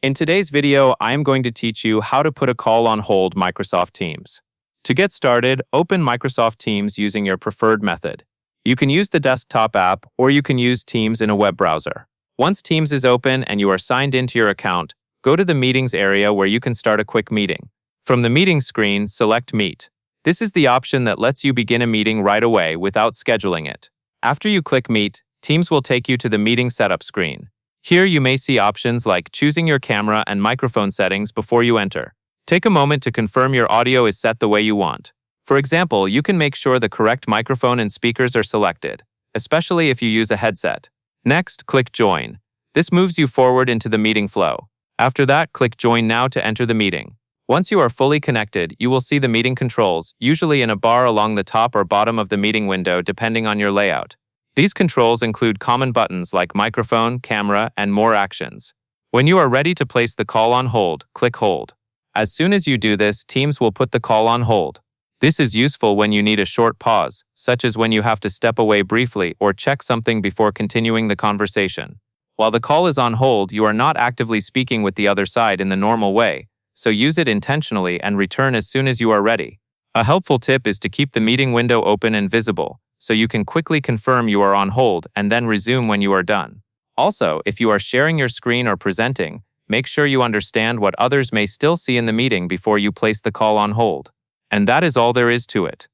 In today's video, I am going to teach you how to put a call on hold Microsoft Teams. To get started, open Microsoft Teams using your preferred method. You can use the desktop app or you can use Teams in a web browser. Once Teams is open and you are signed into your account, go to the Meetings area where you can start a quick meeting. From the Meeting screen, select Meet. This is the option that lets you begin a meeting right away without scheduling it. After you click Meet, Teams will take you to the meeting setup screen. Here you may see options like choosing your camera and microphone settings before you enter. Take a moment to confirm your audio is set the way you want. For example, you can make sure the correct microphone and speakers are selected, especially if you use a headset. Next, click Join. This moves you forward into the meeting flow. After that, click Join Now to enter the meeting. Once you are fully connected, you will see the meeting controls, usually in a bar along the top or bottom of the meeting window depending on your layout. These controls include common buttons like microphone, camera, and more actions. When you are ready to place the call on hold, click Hold. As soon as you do this, Teams will put the call on hold. This is useful when you need a short pause, such as when you have to step away briefly or check something before continuing the conversation. While the call is on hold, you are not actively speaking with the other side in the normal way, so use it intentionally and return as soon as you are ready. A helpful tip is to keep the meeting window open and visible, so you can quickly confirm you are on hold and then resume when you are done. Also, if you are sharing your screen or presenting, make sure you understand what others may still see in the meeting before you place the call on hold. And that is all there is to it.